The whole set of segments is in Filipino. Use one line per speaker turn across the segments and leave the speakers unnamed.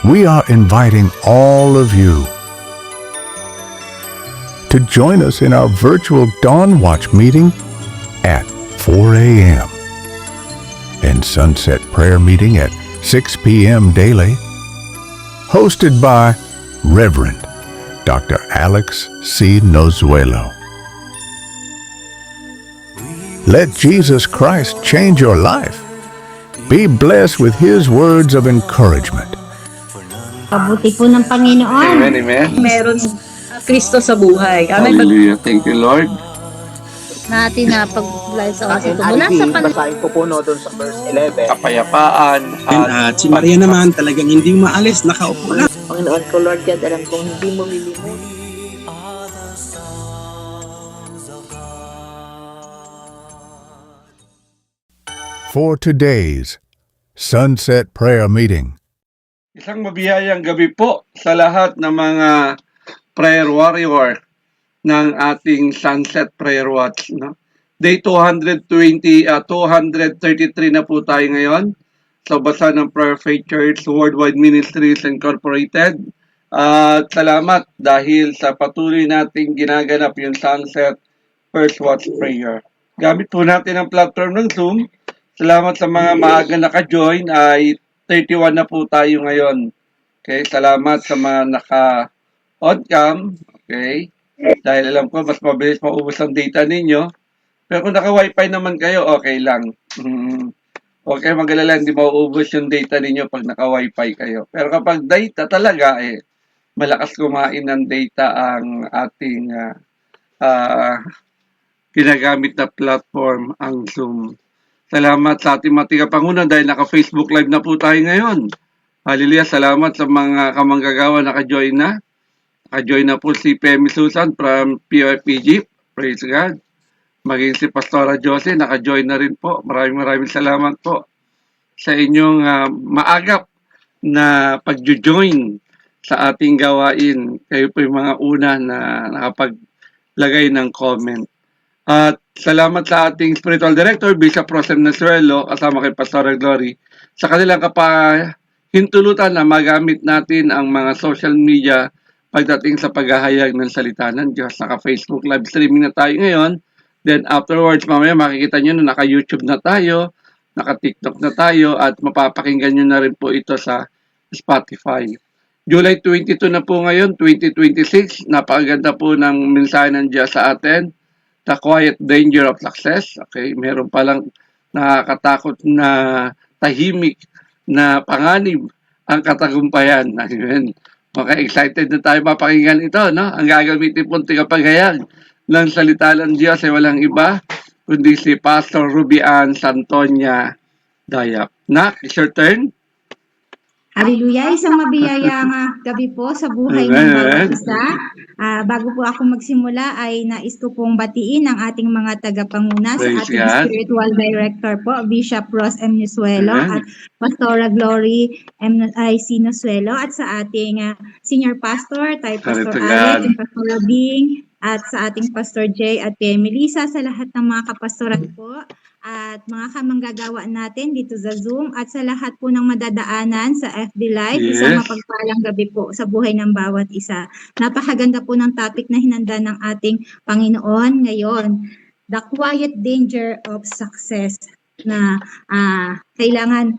we are inviting all of you to join us in our virtual Dawn Watch meeting at 4 a.m. and Sunset Prayer meeting at 6 p.m. daily, hosted by Reverend Dr. Alex C. Nozuelo. Let Jesus Christ change your life. Be blessed with His words of encouragement.
Pabuti po ng Panginoon.
Amen, amen.
Meron Kristo sa buhay. Amen.
Hallelujah. Thank you, Lord.
Natin na pag-live sa oras ito. Mula sa
basahin ko po no, doon sa verse 11.
Kapayapaan
At si Maria naman talagang hindi maalis, nakaupo lang.
Panginoon ko, Lord God, alam kong hindi mo lilimot.
For today's Sunset Prayer meeting,
Isang mabiyayang gabi po sa lahat ng mga prayer warrior ng ating Sunset Prayer Watch. No? Day 233 na po tayo ngayon sa basa ng Prayer Faith Church Worldwide Ministries Incorporated. At salamat dahil sa patuloy nating ginaganap yung Sunset First Watch Prayer. Gamit po natin ang platform ng Zoom. Salamat sa mga maaga naka-join ay 31 na po tayo ngayon. Okay, salamat sa mga naka-on-cam. Okay, dahil alam ko mas mabilis maubos ang data ninyo. Pero kung naka-wifi naman kayo, okay lang. Okay, mag-alala, hindi mauubos yung data ninyo pag naka-wifi kayo. Pero kapag data talaga, malakas kumain ng data ang ating ginagamit na platform, ang Zoom. Salamat sa ating mga tigapangunan dahil naka-Facebook Live na po tayo ngayon. Hallelujah, salamat sa mga kamanggagawa naka-join na. Naka-join na po si Pemi Susan from POFPG. Praise God. Maging si Pastora Jose, naka-join na rin po. Maraming salamat po sa inyong maagap na pag-join sa ating gawain. Kayo po yung mga una na nakapaglagay ng comment. At salamat sa ating Spiritual Director, Bishop Rosem Nozuelo, kasama kay Pastora Glory, sa kanilang kapahintulutan na magamit natin ang mga social media pagdating sa paghahayag ng salita ng Diyos. Naka-Facebook live streaming na tayo ngayon. Then afterwards, mamaya makikita nyo na naka-YouTube na tayo, naka-TikTok na tayo, at mapapakinggan nyo na rin po ito sa Spotify. July 22 na po ngayon, 2026. Napakaganda po ng mensahe ng Diyos sa atin. The Quiet Danger of Success. Okay, meron palang nakakatakot na tahimik na panganib ang katagumpayan. Amen. Okay, excited na tayo mapakinggan ito, no? Ang gagamitin pong tigapaghayag ng salita ng Diyos ay walang iba kundi si Pastor Ruby Ann Santonia Dayap. Nak, it's your turn.
Hallelujah, isang mabiyayang gabi po sa buhay ng bawat isa. Bago po ako magsimula ay nais ko pong batiin ang ating mga tagapanguna sa ating spiritual director po, Bishop Ross M. Nozuelo at Pastora Glory M. C. Nozuelo at sa ating senior pastor, tayo Pastor Alex and Pastor Bing at sa ating Pastor Jay at Melissa, sa lahat ng mga kapastoran po at mga kamanggagawa natin dito sa Zoom at sa lahat po ng madadaanan sa FB Live. Isang mapagpalang gabi po sa buhay ng bawat isa. Napakaganda po ng topic na hinanda ng ating Panginoon ngayon. The Quiet Danger of Success, na kailangan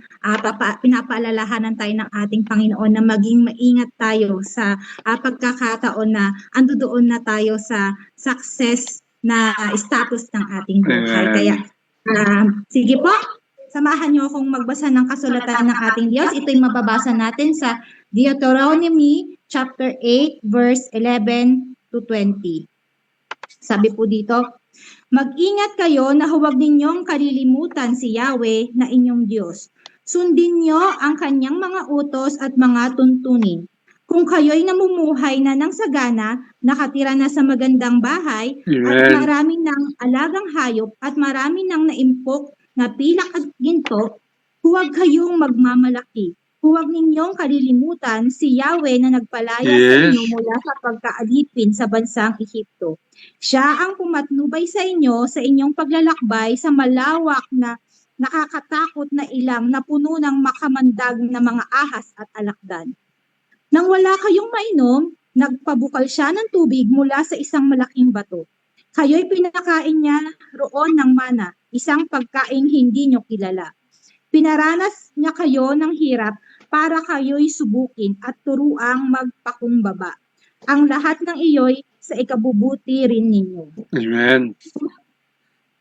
pinapaalalahanan tayo ng ating Panginoon na maging maingat tayo sa pagkakataon na andoon na tayo sa success na status ng ating buhay. Kaya sige po, samahan niyo akong magbasa ng kasulatan ng ating Diyos. Ito'y mababasa natin sa Deuteronomy chapter 8 verse 11 to 20. Sabi po dito, mag-ingat kayo na huwag ninyong kalilimutan si Yahweh na inyong Diyos. Sundin niyo ang kanyang mga utos at mga tuntunin. Kung kayo'y namumuhay na ng sagana, nakatira na sa magandang bahay, at marami ng alagang hayop, at marami ng naimpok na pilak at ginto, huwag kayong magmamalaki. Huwag ninyong kalilimutan si Yahweh na nagpalaya sa inyo mula sa pagkaalipin sa bansang Ehipto. Siya ang pumatnubay sa inyo sa inyong paglalakbay sa malawak na nakakatakot na ilang na puno ng makamandag na mga ahas at alakdan. Nang wala kayong mainom, nagpabukal siya ng tubig mula sa isang malaking bato. Kayo'y pinakain niya roon ng mana, isang pagkaing hindi nyo kilala. Pinaranas niya kayo ng hirap para kayo'y subukin at turuang magpakumbaba. Ang lahat ng iyo'y sa ikabubuti rin ninyo.
Amen.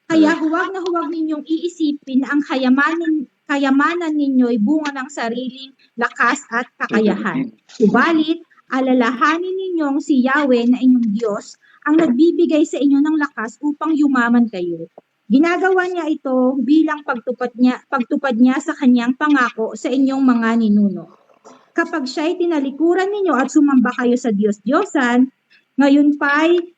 Kaya huwag na huwag ninyong iisipin na ang kayamanan ninyo'y bunga ng sariling lakas at kakayahan. Subalit, alalahanin ninyong si Yahweh na inyong Diyos ang nagbibigay sa inyo ng lakas upang yumaman kayo. Ginagawa niya ito bilang pagtupad niya sa kanyang pangako sa inyong mga ninuno. Kapag siya'y tinalikuran ninyo at sumamba kayo sa Diyos-Diyosan, ngayon pa'y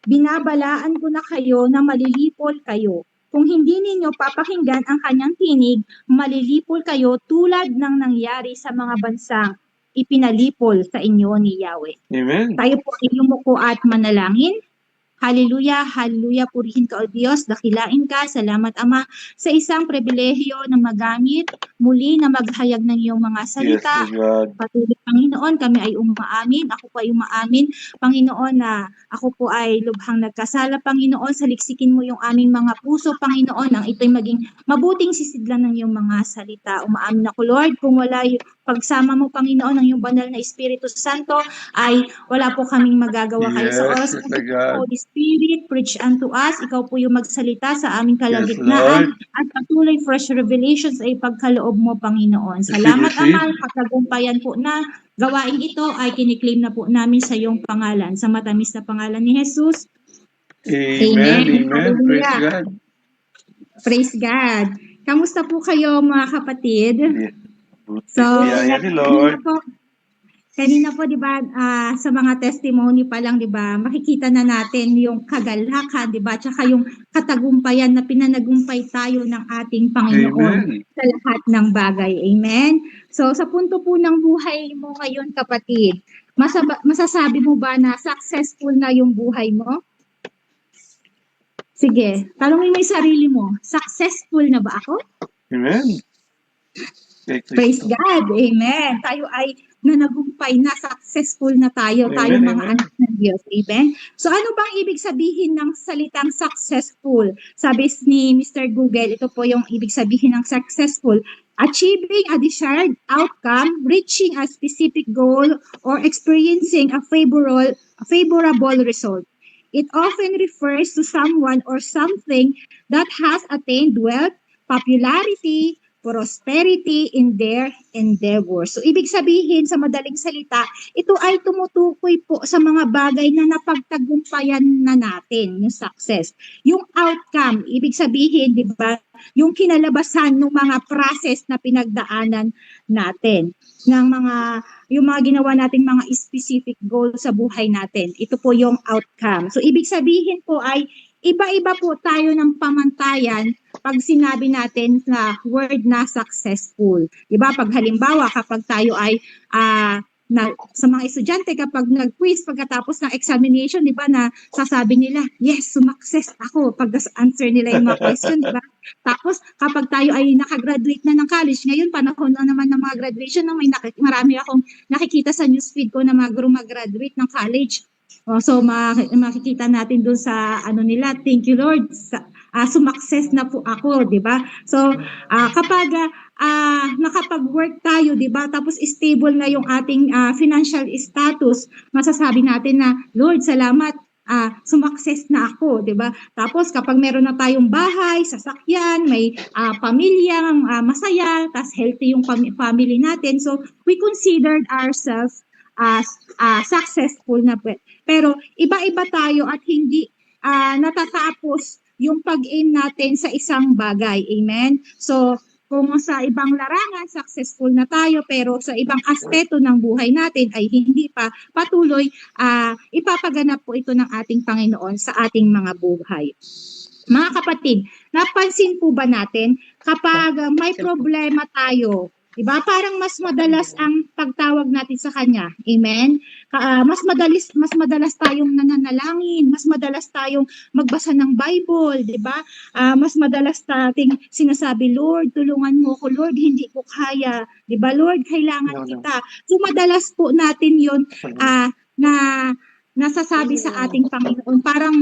binabalaan ko na kayo na malilipol kayo. Kung hindi ninyo papakinggan ang kanyang tinig, malilipol kayo tulad ng nangyari sa mga bansang ipinalipol sa inyo ni Yahweh.
Amen.
Tayo po ay yumuko at manalangin. Hallelujah, hallelujah, purihin ka o Diyos, dakilain ka, salamat Ama, sa isang pribilehyo na magamit, muli na maghayag ng iyong mga salita.
Yes, God.
Patuloy, Panginoon, kami ay umaamin, ako po ay umaamin, Panginoon, na ako po ay lubhang nagkasala, Panginoon, saliksikin mo yung aming mga puso, Panginoon, nang ito'y maging mabuting sisidlan ng iyong mga salita. Umaamin ako, Lord, kung wala yung pagsama mo, Panginoon, ng iyong banal na Espiritu Santo, ay wala po kaming magagawa kayo sa oras.
Yes, God.
Holy Spirit, preach unto us. Ikaw po yung magsalita sa aming
Yes,
kalagitnaan
Lord.
at patuloy fresh revelations ay pagkaloob mo, Panginoon. Salamat,
Receive.
Ama, pagkagumpayan po na gawain ito ay kiniklaim na po namin sa iyong pangalan. Sa matamis na pangalan ni Jesus.
Amen. Amen. Praise
Hallelujah.
God.
Praise God. Kamusta po kayo, mga kapatid? So,
Biyaya ni Lord.
kanina po, di ba, sa mga testimony pa lang, di ba, makikita na natin yung kagalakan, di ba, tsaka yung katagumpayan na pinanagumpay tayo ng ating Panginoon
Amen.
sa lahat ng bagay. Amen? So, sa punto po ng buhay mo ngayon, kapatid, masasabi mo ba na successful na yung buhay mo? Sige, tanongin mo yung sarili mo, successful na ba ako?
Amen.
Praise God. Amen. Tayo ay nanagumpay na, successful na tayo.
Amen,
Tayo mga
amen.
anak ng Diyos. Amen. So ano bang ibig sabihin ng salitang successful? Sabi ni Mr. Google, ito po yung ibig sabihin ng successful. Achieving a desired outcome, reaching a specific goal, or experiencing a favorable result. It often refers to someone or something that has attained wealth, popularity, prosperity in their endeavors. So, ibig sabihin sa madaling salita, ito ay tumutukoy po sa mga bagay na napagtagumpayan na natin, yung success. Yung outcome, ibig sabihin, di ba, yung kinalabasan ng mga process na pinagdaanan natin, yung mga ginawa nating mga specific goal sa buhay natin. Ito po yung outcome. So, ibig sabihin po ay iba-iba po tayo ng pamantayan pag sinabi natin na word na successful. Diba? Pag halimbawa, kapag tayo ay sa mga estudyante, kapag nag-quiz pagkatapos ng examination, diba, na sasabi nila, yes, sumakses ako pag answer nila yung mga question, diba? Tapos, kapag tayo ay nakagraduate na ng college, ngayon, panahon na naman ng mga graduation, marami akong nakikita sa newsfeed ko na mga graduate ng college. So makikita natin doon sa nila, thank you Lord, sumakses na po ako, 'di ba? So kapag nakapag-work tayo, 'di ba? Tapos stable na yung ating financial status, masasabi natin na Lord, salamat, sumakses na ako, 'di ba? Tapos kapag meron na tayong bahay, sasakyan, may pamilyang masaya, tas healthy yung family natin. So we considered ourselves as successful na. Pero iba-iba tayo at hindi natatapos yung pag-aim natin sa isang bagay. Amen? So, kung sa ibang larangan, successful na tayo, pero sa ibang aspeto ng buhay natin ay hindi pa patuloy, ipapaganap po ito ng ating Panginoon sa ating mga buhay. Mga kapatid, napansin po ba natin kapag may problema tayo Diba? Parang mas madalas ang pagtawag natin sa Kanya. Amen? Mas madalas tayong nananalangin, mas madalas tayong magbasa ng Bible, diba? Mas madalas nating sinasabi, Lord, tulungan mo ko, Lord, hindi ko kaya. Diba? Lord, kailangan kita. So madalas po natin yun na nasasabi sa ating Panginoon. Parang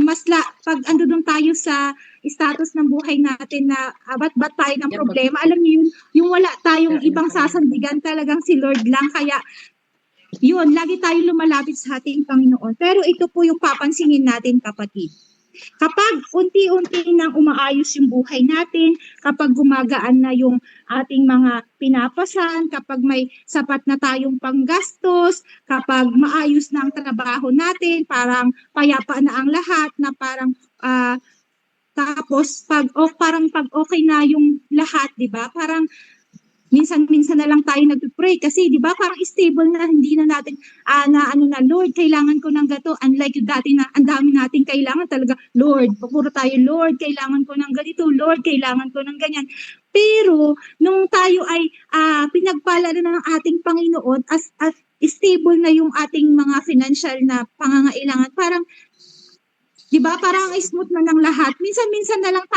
pag ando doon tayo sa status ng buhay natin na ba't tayo ng problema, alam niyo yun, yung wala tayong ibang sasandigan, talagang si Lord lang. Kaya yun, lagi tayong lumalapit sa ating Panginoon. Pero ito po yung papansinin natin, kapatid. Kapag unti-unti nang umaayos yung buhay natin, kapag gumagaan na yung ating mga pinapasan, kapag may sapat na tayong panggastos, kapag maayos na ang trabaho natin, parang payapa na ang lahat, na parang tapos pag okay na yung lahat, 'di ba? Parang minsan na lang tayo nagpe-pray kasi 'di ba parang stable na, hindi na natin na Lord, kailangan ko ng gato, unlike yung dati na ang dami nating kailangan talaga. Lord, puro tayo, Lord, kailangan ko ng ganito, Lord, kailangan ko ng ganyan. Pero nung tayo ay pinagpala na ng ating Panginoon, as stable na yung ating mga financial na pangangailangan, parang 'di ba parang smooth na ng lahat. Minsan na lang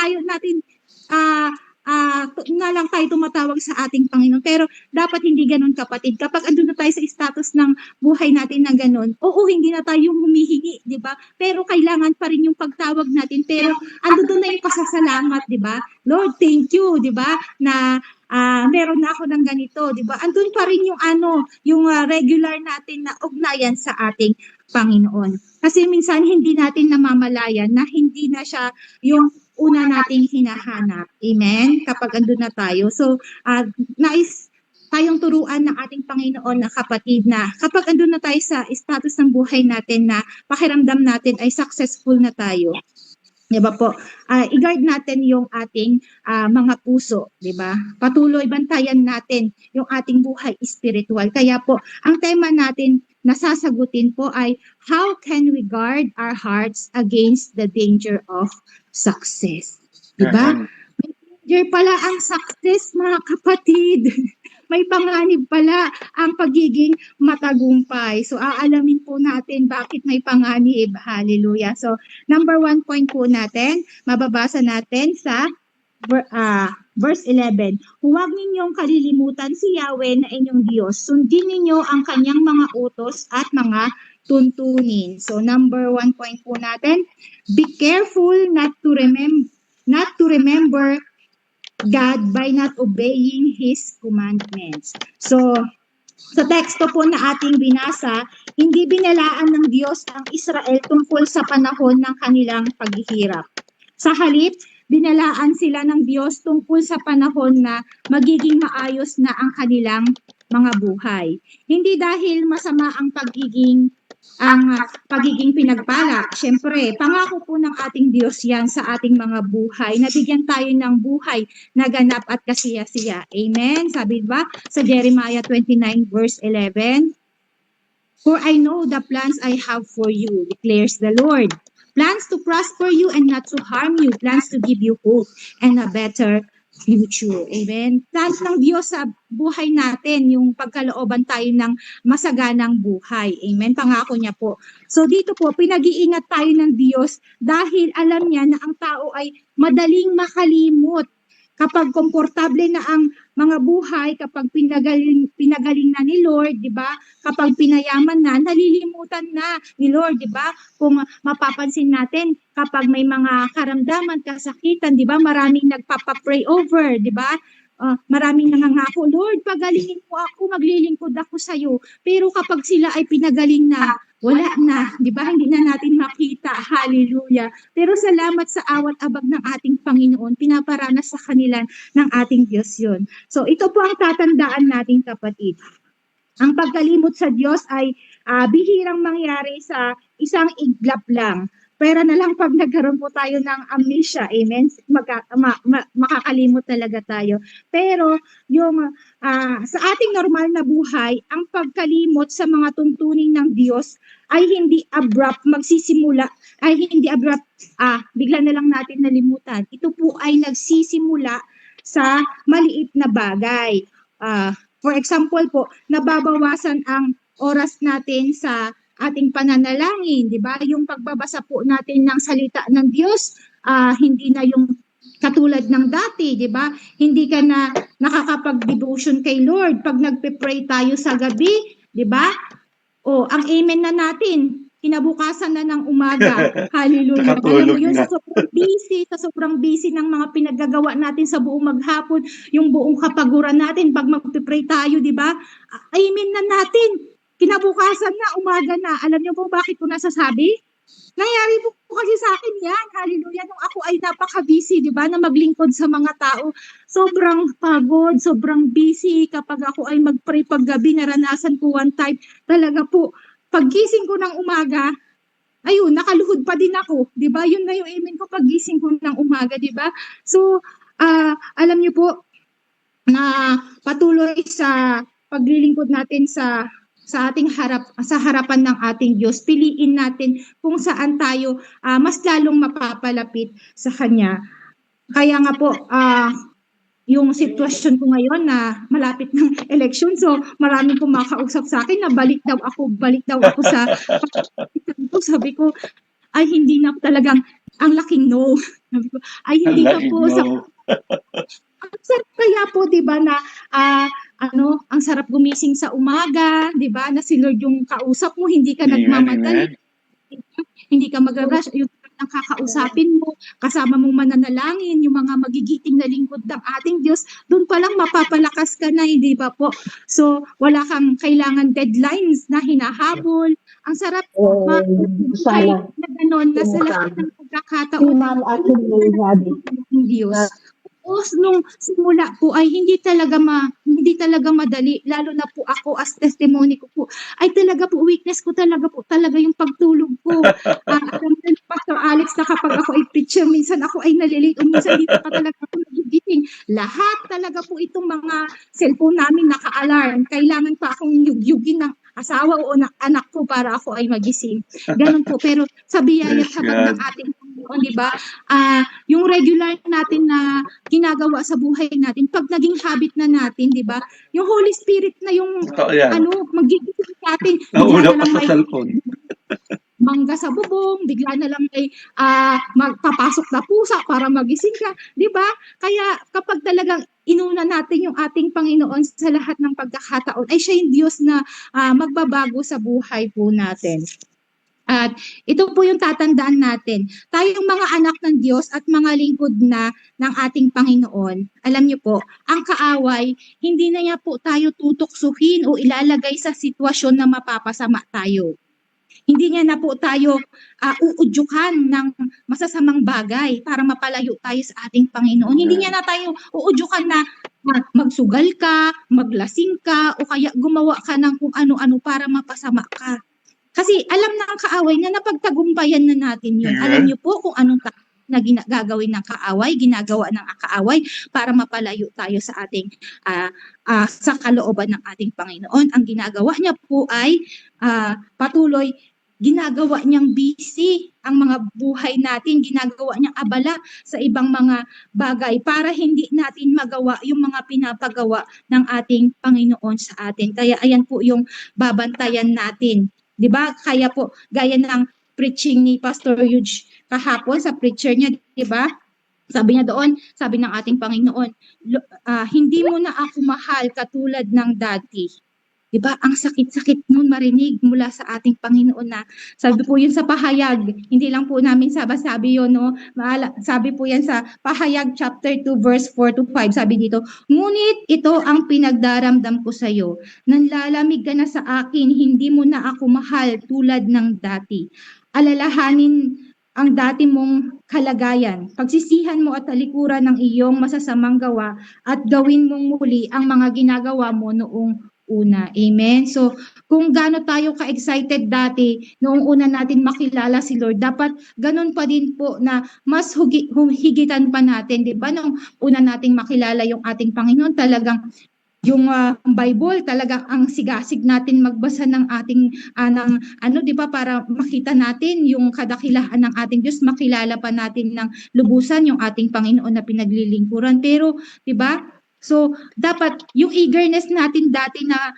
tayo tumatawag sa ating Panginoon. Pero dapat hindi ganun, kapatid. Kapag andun na tayo sa status ng buhay natin na ganun, oo, hindi na tayo humihingi, di ba? Pero kailangan pa rin yung pagtawag natin. Pero andun na yung pasasalamat, di ba? Lord, thank you, di ba? Na meron na ako ng ganito, di ba? Andun pa rin yung regular natin na ugnayan sa ating Panginoon. Kasi minsan hindi natin namamalayan na hindi na siya yung una nating hinahanap. Amen? Kapag andun na tayo. So, nais tayong turuan ng ating Panginoon na kapatid na kapag andun na tayo sa status ng buhay natin na pakiramdam natin ay successful na tayo. Diba po? I-guard natin yung ating mga puso, diba? Patuloy bantayan natin yung ating buhay spiritual. Kaya po, ang tema natin na sasagutin po ay how can we guard our hearts against the danger of success? Diba? May danger pala ang success, mga kapatid. May panganib pala ang pagiging matagumpay. So, aalamin po natin bakit may panganib. Hallelujah. So, number 1 point po natin, mababasa natin sa verse 11. Huwag ninyong kalilimutan si Yahweh na inyong Diyos. Sundin ninyo ang kanyang mga utos at mga tuntunin. So, number 1 point po natin, be careful not to remember God by not obeying His commandments. So, sa teksto po na ating binasa, hindi binalaan ng Diyos ang Israel tungkol sa panahon ng kanilang paghihirap. Sa halip, binalaan sila ng Diyos tungkol sa panahon na magiging maayos na ang kanilang mga buhay. Hindi dahil masama ang pagiging pinagpala. Siyempre, pangako po ng ating Diyos yan sa ating mga buhay. Nabigyan tayo ng buhay na ganap at kasiya-siya. Amen? Sabi ba sa Jeremiah 29 verse 11? For I know the plans I have for you, declares the Lord. Plans to prosper you and not to harm you. Plans to give you hope and a better future. Amen. Plans ng Diyos sa buhay natin, yung pagkalooban tayo ng masaganang buhay. Amen. Pangako niya po. So dito po, pinag-iingat tayo ng Diyos dahil alam niya na ang tao ay madaling makalimot. Kapag komportable na ang mga buhay, kapag pinagaling na ni Lord, di ba? Kapag pinayaman na, nalilimutan na ni Lord, di ba? Kung mapapansin natin, kapag may mga karamdaman, kasakitan, di ba? Maraming nagpapa-pray over, di ba? Maraming nangangako, Lord, pagalingin mo ako, maglilingkod ako sa iyo. Pero kapag sila ay pinagaling na, wala na, di ba? Hindi na natin makita. Hallelujah. Pero salamat sa awat abag ng ating Panginoon, pinaparanas sa kanila ng ating Diyos yun. So ito po ang tatandaan nating kapatid. Ang pagkalimot sa Diyos ay bihirang mangyari sa isang iglap lang. Pera na lang pag nagkaroon po tayo ng amnesia, amen? Makakalimot talaga tayo. Pero yung sa ating normal na buhay, ang pagkalimot sa mga tuntunin ng Diyos ay hindi abrupt magsisimula, ay hindi abrupt, bigla na lang natin nalimutan. Ito po ay nagsisimula sa maliit na bagay. For example po, nababawasan ang oras natin sa ating pananalangin, di ba? Yung pagbabasa po natin ng salita ng Diyos, hindi na yung katulad ng dati, di ba? Hindi ka na nakakapag-devotion kay Lord. Pag nagpe-pray tayo sa gabi, di ba? O, ang amen na natin, kinabukasan na ng umaga. Hallelujah. Alam mo
Nakatulog
yun,
na.
sa sobrang busy ng mga pinaggagawa natin sa buong maghapon, yung buong kapaguran natin, pag magpe-pray tayo, di ba? Amen na natin. Kinabukasan na, umaga na. Alam niyo po bakit ko nasasabi? Nangyari po kasi sa akin yan. Hallelujah. Nung ako ay napaka-busy, di ba, na maglingkod sa mga tao. Sobrang pagod, sobrang busy. Kapag ako ay mag-pray paggabi, naranasan ko one time. Talaga po, paggising ko ng umaga, ayun, nakaluhod pa din ako. Di ba? Yun na yung amen ko paggising ko ng umaga, di ba? So, alam niyo po, na patuloy sa paglilingkod natin sa ating sa harapan ng ating Diyos, piliin natin kung saan tayo mas lalong mapapalapit sa Kanya. Kaya nga po, yung sitwasyon ko ngayon na malapit ng election, so maraming kumakausap sa akin na balik daw ako sa sabi ko, ay hindi na talagang ang laking no. Sabi ko, ay hindi na po sa ang sarap kaya po, 'di ba, na ang sarap gumising sa umaga, 'di ba? Na si Lord yung kausap mo, hindi ka nagmamadali. Hindi ka mag-rush, yung ang kakausapin mo, kasama mong mananalangin, yung mga magigiting na lingkod ng ating Diyos, doon pa lang mapapalakas ka na, hindi ba po? So, wala kang kailangan deadlines na hinahabol. Ang sarap
sana.
na gano'n, na sa lahat ng pagkakataon ng Diyos. Tapos nung simula po ay hindi talaga madali, lalo na po ako as testimony ko po, ay talaga po weakness ko talaga yung pagtulog ko. Alam mo ni Pastor Alex na kapag ako ay preacher, minsan ako ay nalilate o minsan dito pa talaga ako nagigising. Lahat talaga po itong mga cellphone namin naka-alarm. Kailangan pa akong yugyugin ng asawa o ng anak ko para ako ay magising. Ganun po. Pero sa biyaya
Praise
habang
God.
ng ating Panginoon, di ba? Yung regular natin na ginagawa sa buhay natin, pag naging habit na natin, di ba? Yung Holy Spirit na yung
Totoo yan.
magigising sa atin.
Nauna pa sa cellphone.
Mangga sa bubong, bigla na lang may magpapasok na pusa para magising ka, 'di ba? Kaya kapag talagang inuna natin yung ating Panginoon sa lahat ng pagkakataon, ay siya yung Diyos na magbabago sa buhay po natin. At ito po yung tatandaan natin. Tayong mga anak ng Diyos at mga lingkod na ng ating Panginoon, alam niyo po, ang kaaway, hindi na niya po tayo tutuksuhin o ilalagay sa sitwasyon na mapapasama tayo. Hindi niya na po tayo uudyukan ng masasamang bagay para mapalayo tayo sa ating Panginoon. Hindi niya na tayo uudyukan na magsugal ka, maglasing ka, o kaya gumawa ka ng kung ano-ano para mapasama ka. Kasi alam na ang kaaway na napagtagumpayan na natin yun. Alam niyo po kung anong na gagawin ng kaaway, ginagawa ng kaaway para mapalayo tayo sa ating sa kalooban ng ating Panginoon. Ang ginagawa niya po ay patuloy ginagawa niyang busy ang mga buhay natin, ginagawa niyang abala sa ibang mga bagay para hindi natin magawa yung mga pinapagawa ng ating Panginoon sa atin. Kaya ayan po yung babantayan natin. 'Di ba? Kaya po gaya ng preaching ni Pastor Huge kahapon sa preacher niya, 'di ba? Sabi niya doon, sabi ng ating Panginoon, hindi mo na ako mahal katulad ng dati. Diba? Ang sakit-sakit nun marinig mula sa ating Panginoon na sabi po yun sa pahayag, hindi lang po namin sabi yun, no? Sabi po yan sa pahayag chapter 2 verse 4 to 5, sabi dito, ngunit ito ang pinagdaramdam ko sa iyo, nanlalamig ka na sa akin, hindi mo na ako mahal tulad ng dati. Alalahanin ang dati mong kalagayan, pagsisihan mo at talikuran ng iyong masasamang gawa at gawin mong muli ang mga ginagawa mo noong una. Amen? So, kung gaano tayo ka-excited dati, noong una natin makilala si Lord, dapat ganun pa din po na mas higitan pa natin, di ba? Noong una nating makilala yung ating Panginoon, talagang yung Bible, talagang ang sigasig natin magbasa ng ating, di ba, para makita natin yung kadakilahan ng ating Diyos, makilala pa natin ng lubusan yung ating Panginoon na pinaglilingkuran. Pero, di ba, So, dapat yung eagerness natin dati na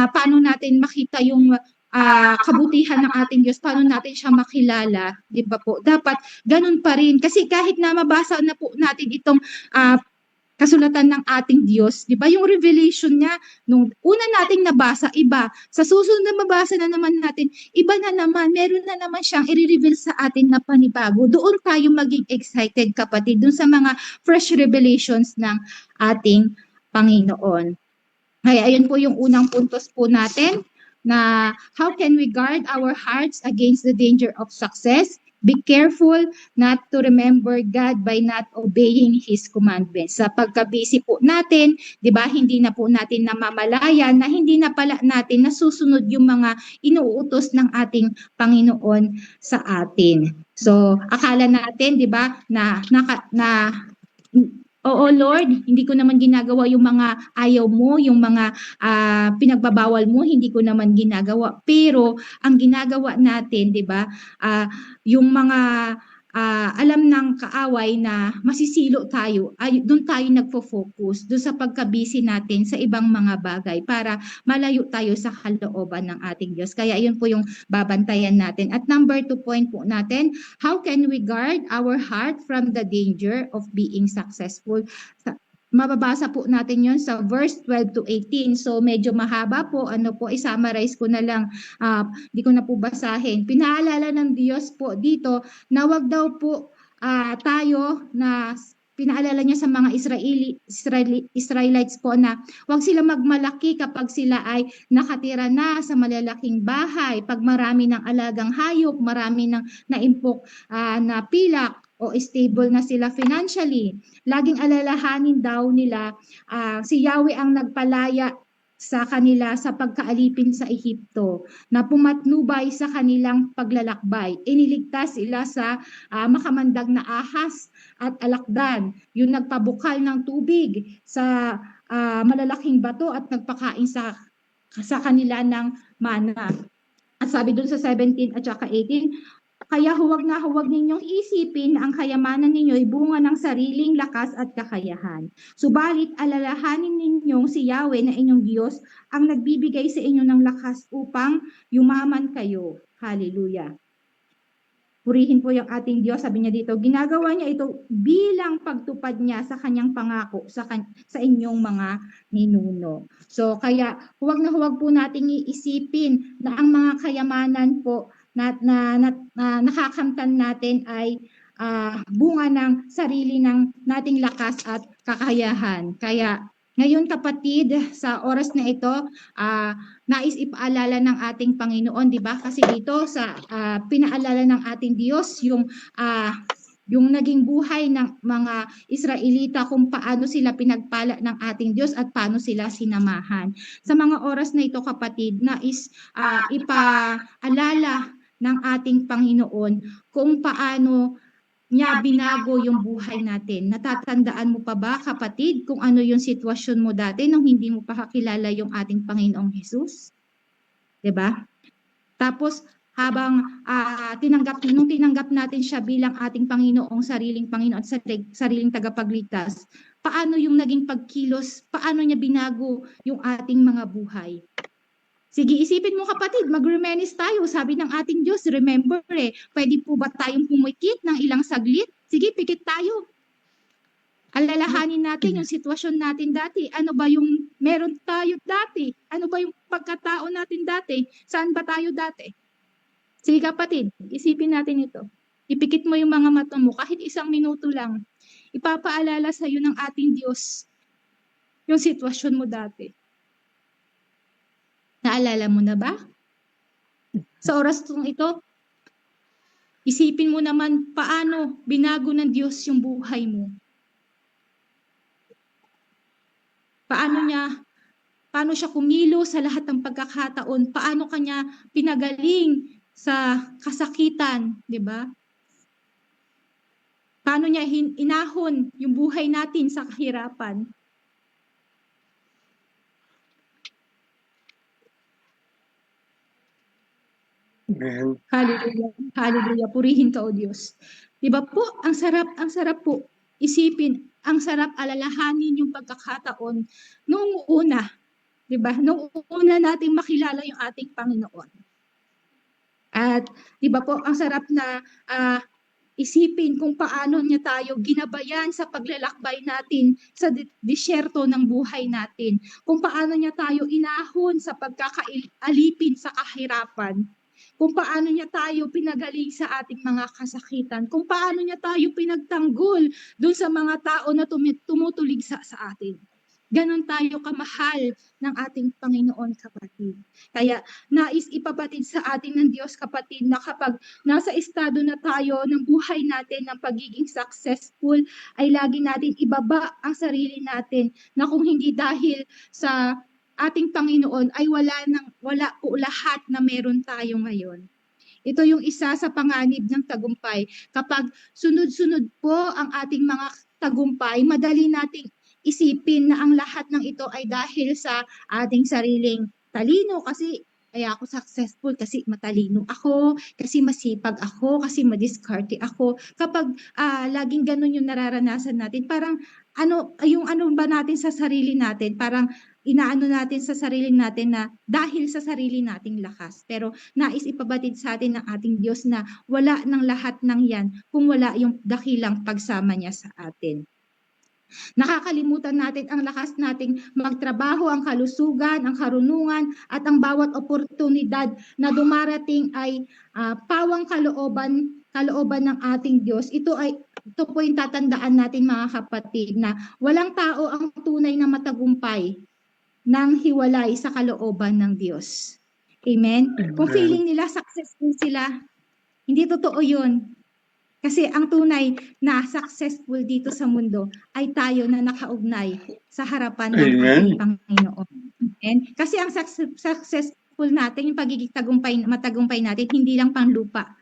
paano natin makita yung kabutihan ng ating Diyos, paano natin siya makilala, di ba po? Dapat ganun pa rin. Kasi kahit na mabasa na po natin itong kasulatan ng ating Diyos, di ba? Yung revelation niya, nung una nating nabasa, iba. Sa susunod na mabasa na naman natin, iba na naman, meron na naman siyang i-reveal sa atin na panibago. Doon tayo maging excited, kapatid, doon sa mga fresh revelations ng ating Panginoon. Kaya ayun po yung unang puntos po natin, na how can we guard our hearts against the danger of success? Be careful not to remember God by not obeying His commandments. Sa pagka-busy po natin, di ba, hindi na po natin namamalayan na hindi na pala natin nasusunod yung mga inuutos ng ating Panginoon sa atin. So, akala natin, di ba, oo Lord, hindi ko naman ginagawa yung mga ayaw mo, yung mga pinagbabawal mo, hindi ko naman ginagawa. Pero ang ginagawa natin, 'di ba? Yung mga alam ng kaaway na masisilo tayo, ay doon tayo nagfo-focus, doon sa pagka-busy natin sa ibang mga bagay para malayo tayo sa kalooban ng ating Diyos. Kaya yun po yung babantayan natin. At number 2 point po natin, how can we guard our heart from the danger of being successful? Mababasa po natin yon sa verse 12 to 18. So medyo mahaba po, i-summarize ko na lang, di ko na po basahin. Pinaalala ng Diyos po dito na wag daw po tayo, na pinaalala niya sa mga Israelites po na wag sila magmalaki kapag sila ay nakatira na sa malalaking bahay. Pag marami ng alagang hayop, marami ng naimpok na pilak, o stable na sila financially. Laging alalahanin daw nila si Yahweh ang nagpalaya sa kanila sa pagkaalipin sa Ehipto, na pumatnubay sa kanilang paglalakbay. Iniligtas sila sa makamandag na ahas at alakdan, yung nagpabukal ng tubig sa malalaking bato at nagpakain sa kanila ng mana. At sabi dun sa 17 at saka 18, kaya huwag ninyong isipin na ang kayamanan ninyo ay bunga ng sariling lakas at kakayahan. Subalit alalahanin ninyong si Yahweh na inyong Diyos ang nagbibigay sa inyo ng lakas upang yumaman kayo. Hallelujah. Purihin po yung ating Diyos. Sabi niya dito, ginagawa niya ito bilang pagtupad niya sa kanyang pangako sa inyong mga ninuno. So kaya huwag po nating iisipin na ang mga kayamanan po na nakakamtan natin ay bunga ng sarili ng nating lakas at kakayahan. Kaya ngayon kapatid, sa oras na ito, nais ipaalala ng ating Panginoon, di ba? Kasi dito sa pinaalala ng ating Diyos yung naging buhay ng mga Israelita, kung paano sila pinagpala ng ating Diyos at paano sila sinamahan. Sa mga oras na ito kapatid, nais ipaalala ng ating Panginoon kung paano niya binago yung buhay natin. Natatandaan mo pa ba kapatid kung ano yung sitwasyon mo dati nung hindi mo pa kakilala yung ating Panginoong Hesus? 'Di ba? Tapos habang tinanggap natin siya bilang ating Panginoong sariling Panginoon at sariling tagapagligtas, paano yung naging pagkilos, paano niya binago yung ating mga buhay? Sige, isipin mo kapatid, mag-reminisce tayo. Sabi ng ating Diyos, remember pwede po ba tayong pumikit ng ilang saglit? Sige, pikit tayo. Alalahanin natin yung sitwasyon natin dati. Ano ba yung meron tayo dati? Ano ba yung pagkatao natin dati? Saan ba tayo dati? Sige kapatid, isipin natin ito. Ipikit mo yung mga mata mo, kahit 1 minuto lang. Ipapaalala sa iyo ng ating Diyos yung sitwasyon mo dati. Naalala mo na ba? Sa oras ito, isipin mo naman paano binago ng Diyos yung buhay mo. Paano siya kumilo sa lahat ng pagkakataon, paano kanya pinagaling sa kasakitan, di ba? Paano niya inahon yung buhay natin sa kahirapan.
Amen.
Hallelujah. Hallelujah. Purihin ka, O Diyos. Di ba po? Ang sarap po isipin ang sarap alalahanin yung pagkakataon nung una, 'di ba? Nung una nating makilala yung ating Panginoon. At 'di ba po, ang sarap na isipin kung paano niya tayo ginabayan sa paglalakbay natin sa disyerto ng buhay natin. Kung paano niya tayo inahon sa pagkakaalipin sa kahirapan. Kung paano niya tayo pinagaling sa ating mga kasakitan. Kung paano niya tayo pinagtanggol dun sa mga tao na tumutulig sa atin. Ganon tayo kamahal ng ating Panginoon, kapatid. Kaya nais ipabatid sa atin ng Diyos, kapatid, na kapag nasa estado na tayo ng buhay natin ng pagiging successful, ay lagi natin ibaba ang sarili natin na kung hindi dahil sa ating Panginoon ay wala po lahat na meron tayo ngayon. Ito yung isa sa panganib ng tagumpay. Kapag sunod-sunod po ang ating mga tagumpay, madali nating isipin na ang lahat ng ito ay dahil sa ating sariling talino, kasi kaya ako successful, kasi matalino ako, kasi masipag ako, kasi madiskarte ako. Kapag laging ganun yung nararanasan natin, parang ano ba natin sa sarili natin, parang inaano natin sa sarili natin na dahil sa sarili nating lakas. Pero nais ipabatid sa atin ng ating Diyos na wala ng lahat ng yan kung wala yung dakilang pagsama niya sa atin. Nakakalimutan natin ang lakas nating magtrabaho, ang kalusugan, ang karunungan, at ang bawat oportunidad na dumarating ay pawang kalooban ng ating Diyos. Ito po yung tatandaan natin, mga kapatid, na walang tao ang tunay na matagumpay nang hiwalay sa kalooban ng Diyos. Amen? Kung feeling nila successful sila, hindi totoo yun. Kasi ang tunay na successful dito sa mundo ay tayo na nakaugnay sa harapan ng ating Panginoon. Amen? Kasi ang successful natin, yung pagiging matagumpay natin, hindi lang pang lupa.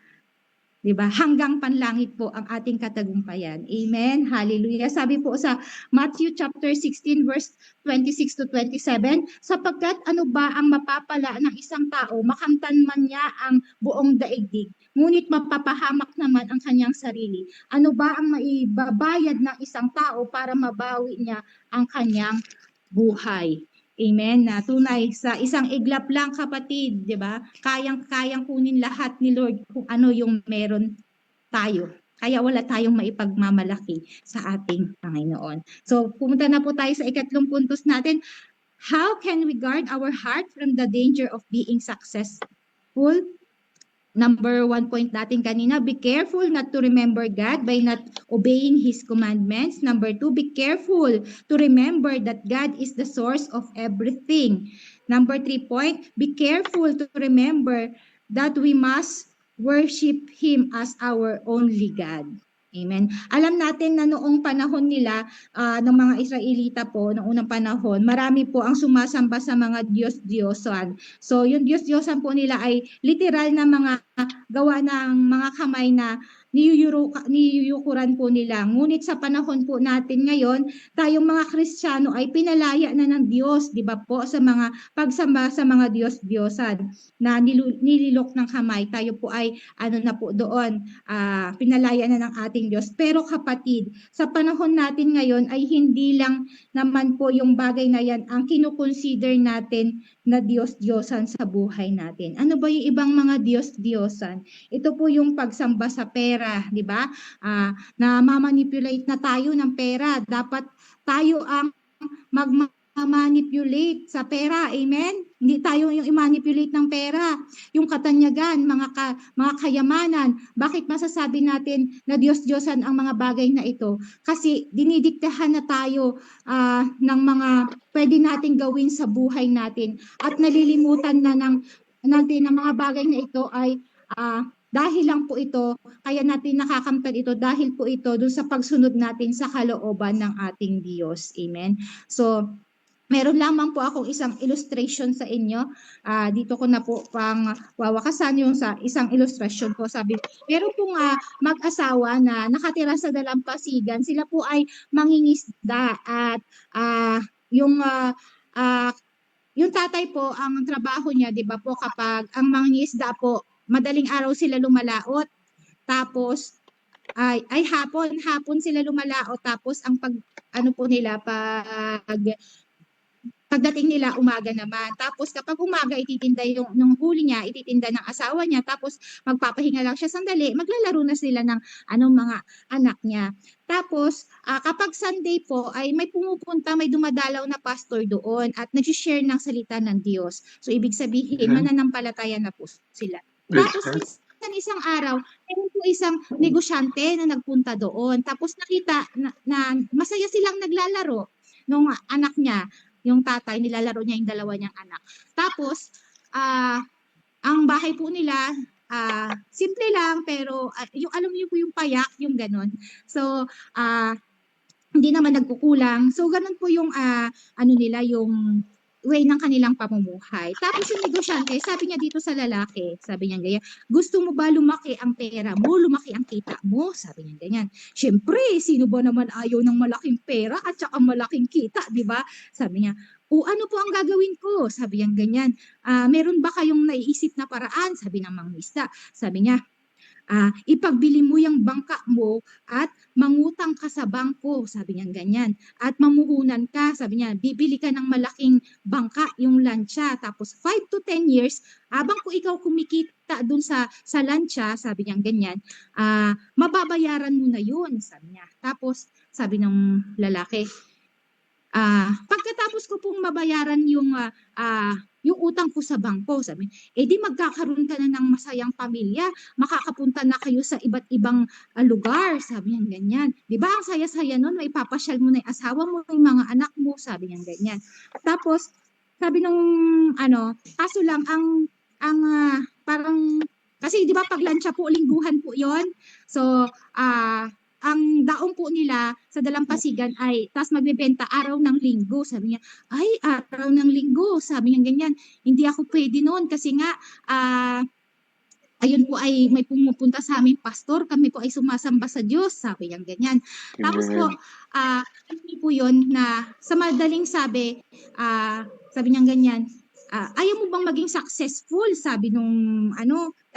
Diba? Hanggang panlangit po ang ating katagumpayan. Amen? Hallelujah. Sabi po sa Matthew chapter 16 verse 26 to 27, sapagkat ano ba ang mapapala ng isang tao, makamtan man niya ang buong daigdig, ngunit mapapahamak naman ang kanyang sarili. Ano ba ang maibabayad ng isang tao para mabawi niya ang kanyang buhay? Amen. Na tunay sa isang iglap lang, kapatid, 'di ba? Kayang kunin lahat ni Lord kung ano yung meron tayo. Kaya wala tayong maipagmamalaki sa ating Panginoon. So, pumunta na po tayo sa ikatlong puntos natin. How can we guard our heart from the danger of being successful? Number 1 point natin kanina, be careful not to remember God by not obeying His commandments. Number 2, be careful to remember that God is the source of everything. Number 3 point, be careful to remember that we must worship Him as our only God. Amen. Alam natin na noong panahon nila, ng mga Israelita po, noong unang panahon, marami po ang sumasamba sa mga Diyos-Diyosan. So, yung Diyos-Diyosan po nila ay literal na mga gawa ng mga kamay na niyuyukuran po nila. Ngunit sa panahon po natin ngayon, tayong mga Kristiyano ay pinalaya na ng Diyos, di ba po, sa mga pagsamba sa mga Diyos-Diyosan na nililok ng kamay. Tayo po ay na po doon, pinalaya na ng ating Diyos. Pero kapatid, sa panahon natin ngayon ay hindi lang naman po yung bagay na yan ang kinukonsider natin na Diyos-Diyosan sa buhay natin. Ano ba yung ibang mga Diyos-Diyosan? Ito po yung pagsamba sa pera, di ba? Na mamanipulate na tayo ng pera. Dapat tayo ang manipulate sa pera. Amen? Hindi tayo yung i-manipulate ng pera. Yung katanyagan, mga kayamanan. Bakit masasabi natin na Diyos-Diyosan ang mga bagay na ito? Kasi dinidiktahan na tayo ng mga pwede nating gawin sa buhay natin. At nalilimutan na natin ng mga bagay na ito ay dahil lang po ito, kaya natin nakakamtan ito dahil po ito doon sa pagsunod natin sa kalooban ng ating Diyos. Amen? So, meron lamang po akong isang illustration sa inyo. Dito ko na po pang wawakasan yung sa isang illustration ko. Sabi, meron pong mag-asawa na nakatira sa dalampasigan. Sila po ay mangingisda at yung tatay po, ang trabaho niya, di ba po, kapag ang mangingisda po, madaling araw sila lumalaot. Tapos, ay hapon sila lumalaot, tapos ang ano po nila, pagdating nila umaga naman. Tapos kapag umaga ititinda yung nung huli niya, ititinda ng asawa niya, tapos magpapahinga lang siya sandali, maglalaro na sila ng mga anak niya. Tapos kapag Sunday po ay may pumupunta, may dumadalaw na pastor doon at nag-share ng salita ng Diyos. So ibig sabihin, mananampalataya na po sila. Tapos isang araw, meron po isang negosyante na nagpunta doon. Tapos nakita na masaya silang naglalaro nung anak niya, yung tatay, nilalaro niya yung dalawa niyang anak. Tapos, ang bahay po nila, simple lang, pero yung alam niyo po yung payak, yung ganon. So, hindi naman nagkukulang. So, ganon po yung, ano nila, yung way ng kanilang pamumuhay. Tapos yung negosyante, sabi niya dito sa lalaki, sabi niya ganyan, gusto mo ba lumaki ang pera mo, lumaki ang kita mo? Sabi niya ganyan. Siyempre, sino ba naman ayaw ng malaking pera at saka malaking kita, di ba? Sabi niya, o ano po ang gagawin ko? Sabi niya ganyan. Meron ba kayong naiisip na paraan? Sabi ng mangingisda. Sabi niya, ipagbili mo yung bangka mo at mangutang ka sa bangko, sabi niya ganyan. At mamuhunan ka, sabi niya, bibili ka ng malaking bangka, yung lansya. Tapos 5 to 10 years, habang ko ikaw kumikita dun sa lansya, sabi niya ganyan, mababayaran mo na yun, sabi niya. Tapos sabi ng lalaki, pagkatapos ko pong mabayaran yung utang ko sa bangko, sabi, di magkakaroon ka na ng masayang pamilya, makakapunta na kayo sa iba't ibang lugar, sabi niya ganyan. Di ba ang saya-saya nun, may papasyal mo na yung asawa mo, yung mga anak mo, sabi niya ganyan. Tapos, sabi nung, kaso lang, parang, kasi di ba pag lansya po, lingguhan po yon. So, ang daong po nila sa dalampasigan ay, tas magbebenta araw ng linggo. Sabi niya, ay, araw ng linggo. Sabi niya ganyan, hindi ako pwede noon kasi nga, ayun po ay may pumupunta sa aming pastor, kami po ay sumasamba sa Diyos. Sabi niya ganyan. Tapos po, hindi po yun na sa madaling sabi niya ganyan, ayaw mo bang maging successful? Sabi nung,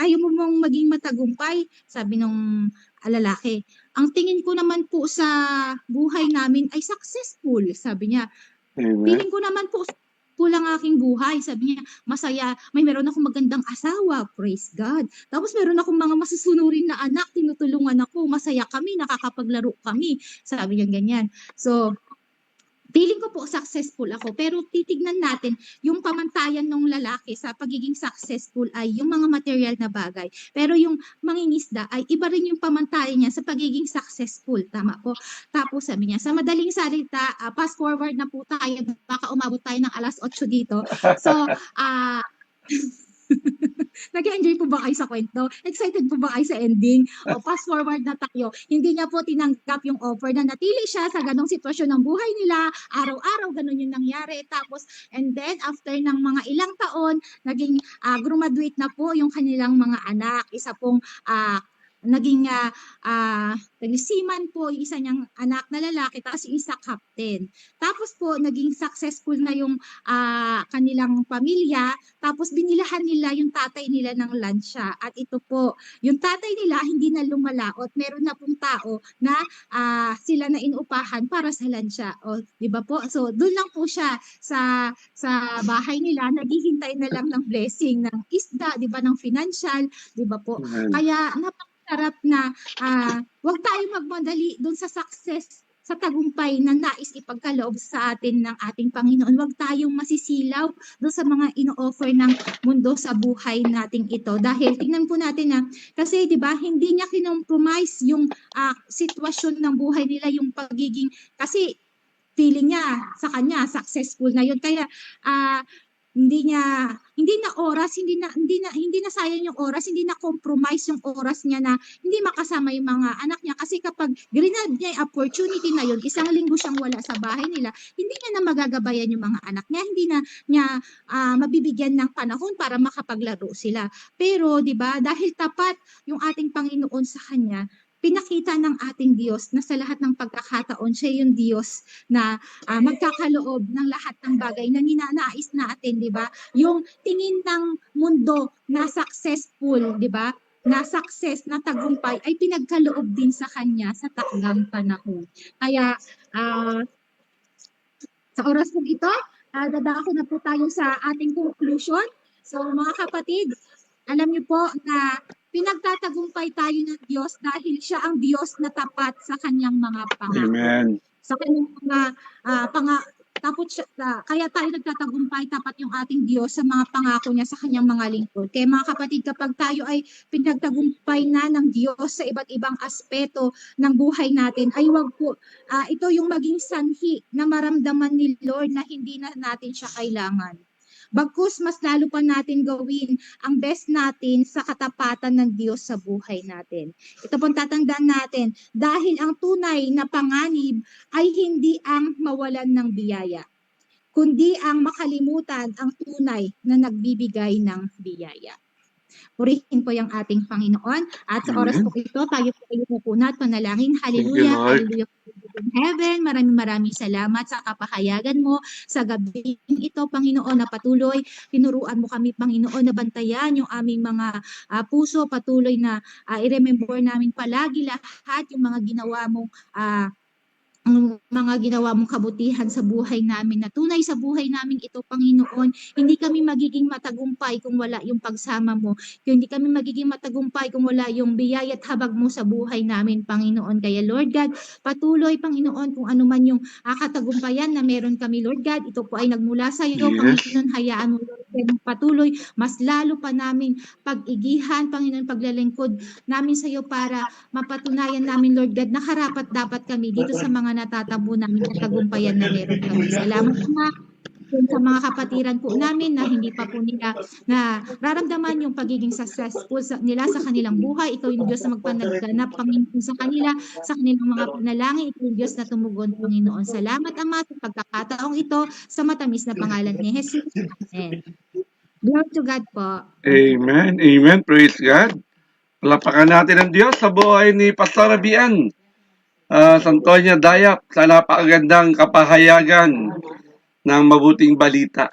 ayaw mo bang maging matagumpay? Sabi nung lalaki. Ang tingin ko naman po sa buhay namin ay successful, sabi niya. Feeling ko naman po lang aking buhay, sabi niya, masaya, meron akong magandang asawa, praise God. Tapos meron akong mga masusunurin na anak, tinutulungan ako, masaya kami, nakakapaglaro kami, sabi niya ganyan. So, feeling ko po successful ako, pero titignan natin yung pamantayan ng lalaki sa pagiging successful ay yung mga material na bagay. Pero yung mangingisda ay iba rin yung pamantayan niya sa pagiging successful. Tama po. Tapos sabi niya, sa madaling salita, fast forward na po tayo, baka umabot tayo ng 8:00 dito. So, nag-enjoy po ba kayo sa kwento? Excited po ba kayo sa ending? O fast forward na tayo. Hindi niya po tinanggap yung offer na natili siya sa ganong sitwasyon ng buhay nila. Araw-araw, ganon yung nangyari. Tapos, and then, after ng mga ilang taon, naging graduate na po yung kanilang mga anak. Isa pong naging seaman po yung isa niyang anak na lalaki, tapos yung isa captain. Tapos po, naging successful na yung kanilang pamilya, tapos binilahan nila yung tatay nila ng lansya. At ito po, yung tatay nila hindi na lumalaot, meron na pong tao na sila na inuupahan para sa lansya. O, di ba po? So, doon lang po siya sa bahay nila, naghihintay na lang ng blessing ng isda, di ba, ng financial, di ba po? Kaya, sarap na wag tayong magmadali doon sa success, sa tagumpay na nais ipagkaloob sa atin ng ating Panginoon. Wag tayong masisilaw doon sa mga ino-offer ng mundo sa buhay nating ito. Dahil tingnan po natin kasi 'di ba, hindi niya kinompromise yung sitwasyon ng buhay nila, yung pagiging, kasi feeling niya sa kanya successful na yun. Kaya hindi na oras, hindi na sayang yung oras, hindi na compromise yung oras niya na hindi makasama yung mga anak niya, kasi kapag grinab niya yung opportunity na yun, isang linggo siyang wala sa bahay nila, hindi niya na magagabayan yung mga anak niya, hindi na niya mabibigyan ng panahon para makapaglaro sila. Pero 'di ba, dahil tapat yung ating Panginoon sa kanya, pinakita ng ating Diyos na sa lahat ng pagkakataon, siya yung Diyos na magkakaloob ng lahat ng bagay na ninanais natin, di ba? Yung tingin ng mundo na successful, di ba? na success, na tagumpay ay pinagkaloob din sa kanya sa takdang panahon. Kaya sa oras po ito, dadako na po tayo sa ating conclusion. So mga kapatid, alam niyo po na pinagtatagumpay tayo ng Diyos dahil siya ang Diyos na tapat sa kanyang mga pangako.
Amen.
Sa kanyang mga kaya tayo nagtatagumpay, tapat yung ating Diyos sa mga pangako niya sa kanyang mga lingkod. Kaya mga kapatid, kapag tayo ay pinagtagumpay na ng Diyos sa iba't ibang aspeto ng buhay natin, ay wag po, ito yung maging sanhi na maramdaman ni Lord na hindi na natin siya kailangan. Bagkus mas lalo pa natin gawin ang best natin sa katapatan ng Diyos sa buhay natin. Ito pong tatandaan natin, dahil ang tunay na panganib ay hindi ang mawalan ng biyaya, kundi ang makalimutan ang tunay na nagbibigay ng biyaya. Purihin po yung ating Panginoon. At sa oras po ito, tayo po ay umuuna at panalangin. Hallelujah, hallelujah. In heaven, maraming salamat sa kapahayagan mo sa gabi ito, Panginoon, na patuloy tinuruan mo kami, Panginoon, na bantayan yung aming mga puso, patuloy na i-remember namin palagi lahat yung mga ginawa mong ang mga ginawa mong kabutihan sa buhay namin, na tunay sa buhay namin ito, Panginoon. Hindi kami magiging matagumpay kung wala yung pagsama mo. Hindi kami magiging matagumpay kung wala yung biyaya at habag mo sa buhay namin, Panginoon. Kaya Lord God, patuloy, Panginoon, kung ano man yung katagumpayan na meron kami, Lord God, ito po ay nagmula sa iyo, Panginoon. Hayaan mo, Lord God, patuloy, mas lalo pa namin pag-igihan, Panginoon, paglalingkod namin sa iyo para mapatunayan namin, Lord God, na karapat dapat kami dito sa mga natatabo namin at tagumpayan na meron kami. Salamat na sa mga kapatiran po namin na hindi pa po nila na raramdaman yung pagiging successful nila sa kanilang buhay. Ikaw yung Diyos na magpanaganap, Panginoon, sa kanila, sa kanilang mga panalangin. Ikaw yung Diyos na tumugon, Panginoon. Salamat, Ama, sa pagkakataong ito sa matamis na pangalan ni Jesus. Amen. Glory to God po.
Amen. Amen. Praise God. Palapakan natin ang Diyos sa buhay ni Pastor Abian. Santonia Dayak, sa napakagandang kapahayagan ng mabuting balita.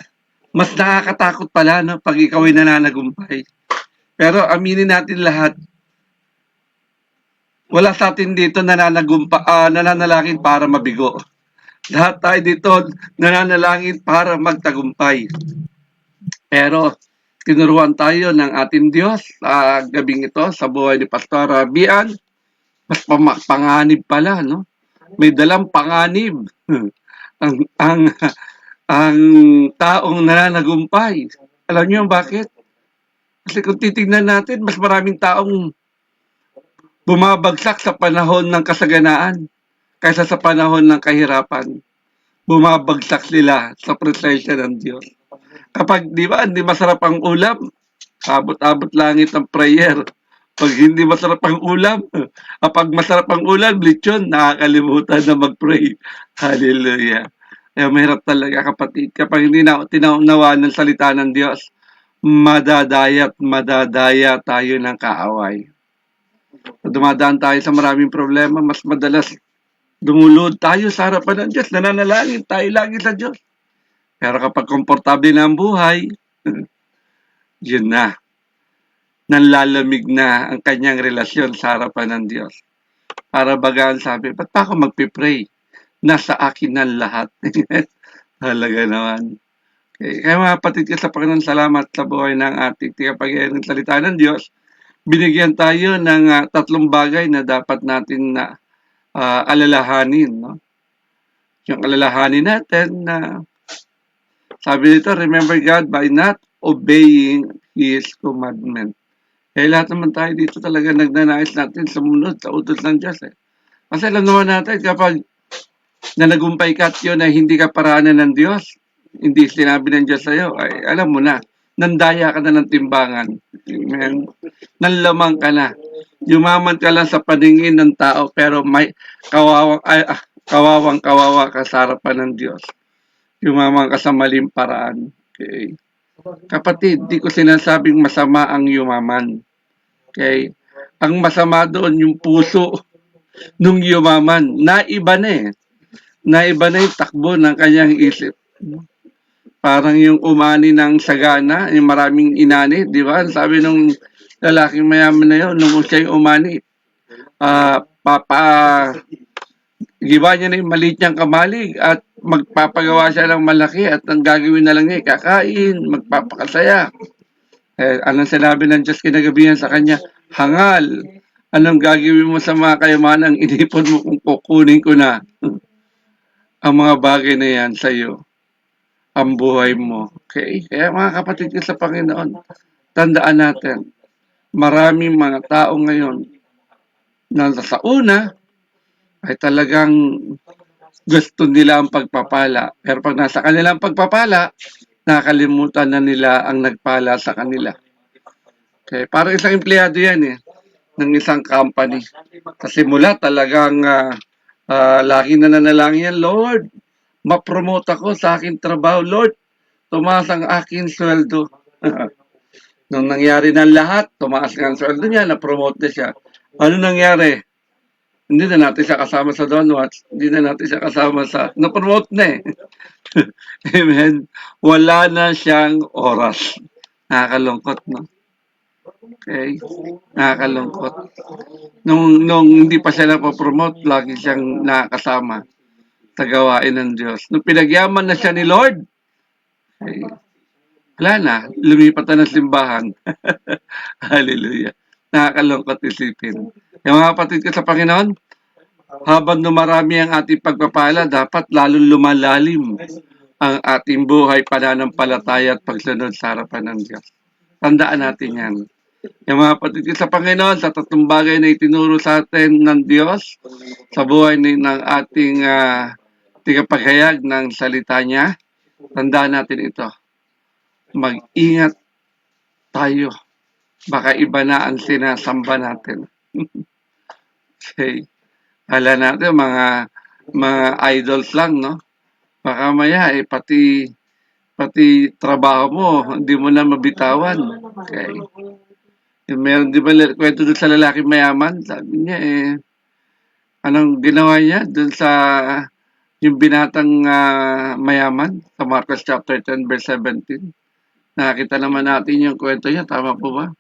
Mas nakakatakot pala no, pag ikaw ay nananagumpay. Pero aminin natin lahat, wala sa atin dito nananalangin para mabigo. Lahat tayo dito nananalangin para magtagumpay. Pero tinuruan tayo ng ating Diyos sa gabing ito, sa buhay ni Pastor Abian. Mas panganib pala, no? May dalang panganib ang taong nananagumpay. Alam niyo bakit? Kasi kung titingnan natin, mas maraming taong bumabagsak sa panahon ng kasaganaan kaysa sa panahon ng kahirapan. Bumabagsak sila sa presensya ng Diyos. Kapag, di ba, hindi masarap ang ulam, abot-abot langit ang prayer. Pag hindi masarap ang ulam, kapag masarap ang ulam, lechon, nakakalimutan na mag-pray. Hallelujah. Kaya mahirap talaga, kapatid. Kapag hindi na tinaunawa ng salita ng Diyos, madadaya tayo ng kaaway. Dumadaan tayo sa maraming problema, mas madalas dumulod tayo sa harapan ng Diyos. Nananalangin tayo lagi sa Diyos. Pero kapag komportable na ang buhay, yun na. Nanlalamig na ang kanyang relasyon sa harapan ng Diyos. Para bagaan sabi, ba't pa ako magpipray? Nasa akin na lahat. Talaga naman. Okay. Kaya mga kapatid ko sa Panginoon, salamat sa buhay ng ating tigapagyan ng salita ng Diyos. Binigyan tayo ng 3 bagay na dapat natin na alalahanin. No? Yung alalahanin natin na sabi nito, remember God by not obeying His commandment. Eh, lahat naman tayo dito talaga nagnanais natin sumunod sa utos ng Diyos. Kasi alam naman natin, kapag nanagumpay ka at yun na hindi ka paraanan ng Diyos, hindi sinabi ng Diyos sa'yo, ay alam mo na, nandaya ka na ng timbangan. Amen. Nanlamang ka na. Yumaman ka lang sa paningin ng tao, pero may kawawang-kawawa ka sa harapan ng Diyos. Yumaman ka sa maling paraan. Okay. Kapatid, di ko sinasabing masama ang yumaman. Okay? Ang masama doon, yung puso nung yumaman. Naiba na eh. Naiba na yung takbo ng kanyang isip. Parang yung umani ng sagana, yung maraming inani, di ba? Sabi nung lalaking mayaman na yun, nung siya'y umani, giba niya na yung maliit niyang kamalig at magpapagawa siya ng malaki at ang gagawin na lang niya, kakain, magpapakasaya. Anong sinabi ng Diyos kinagabihan sa kanya? Hangal, anong gagawin mo sa mga kayamanang inipon mo kung kukunin ko na ang mga bagay na yan sa iyo, ang buhay mo. Okay? Kaya mga kapatid ko sa Panginoon, tandaan natin, maraming mga tao ngayon na sa una ay talagang gusto nila ang pagpapala. Pero pag nasa kanila ang pagpapala, nakalimutan na nila ang nagpala sa kanila. Okay, parang isang empleyado yan ng isang company. Sa simula talagang lagi na nanalangin yan, Lord, ma-promote ako sa aking trabaho. Lord, tumaas ang aking sweldo. Nung nangyari ng lahat, tumaas ang sweldo niya, na-promote na siya. Ano nangyari? Hindi na natin siya kasama sa Donwatch. Hindi na natin siya kasama sa... Na-promote na Amen. Wala na siyang oras. Nakakalungkot, no? Okay? Nakakalungkot. Nung hindi pa siya napopromote, lagi siyang nakakasama sa gawain ng Diyos. Nung pinagyaman na siya ni Lord, okay, wala na. Lumipat na ng simbahan. Hallelujah. Nakakalungkot isipin. Yung mga kapatid ko sa Panginoon, habang dumarami ang ating pagpapala, dapat lalong lumalalim ang ating buhay, pananampalataya at pagsunod sa harapan ng Diyos. Tandaan natin yan. Yung mga kapatid ko sa Panginoon, sa tatlong bagay na itinuro sa atin ng Diyos, sa buhay ng ating tigapaghayag ng salita niya, tandaan natin ito. Mag-ingat tayo. Baka iba na ang sinasamba natin. Okay. Hala natin, mga idols lang, no? Baka maya, pati trabaho mo, hindi mo na mabitawan. Okay. Meron, di ba, kwento doon sa lalaki mayaman? Sabi niya, anong ginawa niya doon sa yung binatang mayaman sa Marcos chapter 10, verse 17? Nakita naman natin yung kwento niya, tama po ba?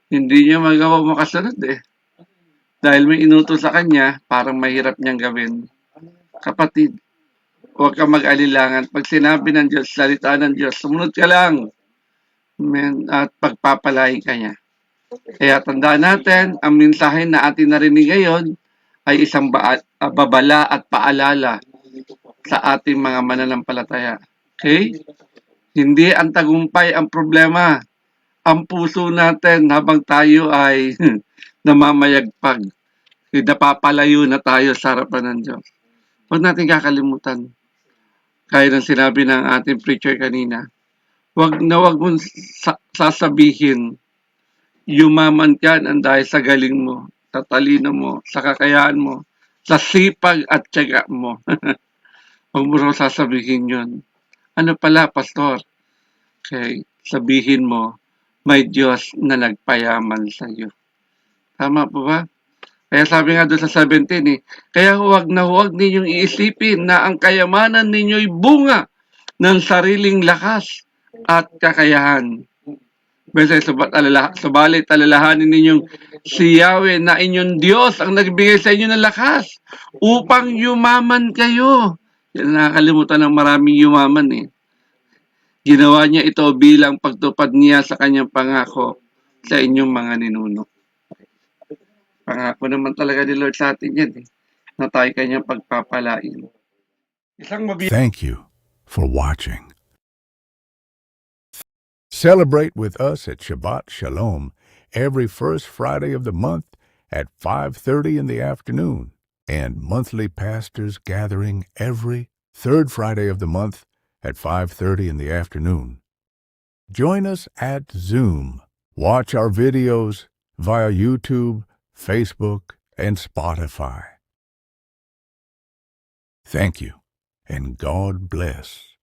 Hindi niya magawa makasunod Dahil may inutos sa kanya, parang mahirap niyang gawin. Kapatid, huwag kang mag-alilangan. Pag sinabi ng Diyos, salita ng Diyos, sumunod ka lang. Amen. At pagpapalain ka niya. Kaya tandaan natin, ang mensahe na atin narinig ngayon ay isang babala at paalala sa ating mga mananampalataya. Okay? Hindi ang tagumpay ang problema. Ang puso natin habang tayo ay namamayagpag. Napapalayo na tayo sa harapan ng Diyos. Huwag natin kakalimutan. Kaya ng sinabi ng ating preacher kanina, huwag mong sasabihin, yumaman ka ang dahil sa galing mo, sa talino mo, sa kakayahan mo, sa sipag at tiyaga mo. Huwag mo rin sasabihin yun. Ano pala, pastor? Okay, sabihin mo, may Diyos na nagpayaman sa iyo. Tama po ba? Kaya sabi nga doon sa 17 kaya huwag ninyong iisipin na ang kayamanan ninyo'y bunga ng sariling lakas at kakayahan. Basta subalit alalahanin ninyong si Yahweh na inyong Diyos ang nagbigay sa inyo ng lakas upang yumaman kayo. Yan nakakalimutan ng maraming yumaman Ginawa niya ito bilang pagtupad niya sa kanyang pangako sa inyong mga ninuno. Pangako naman talaga ni Lord sa atin yan na tayo kanyang pagpapalain.
Thank you for watching. Celebrate with us at Shabbat Shalom every first Friday of the month at 5:30 in the afternoon, and monthly pastors gathering every third Friday of the month at 5:30 in the afternoon. Join us at Zoom. Watch our videos via YouTube, Facebook, and Spotify. Thank you, and God bless.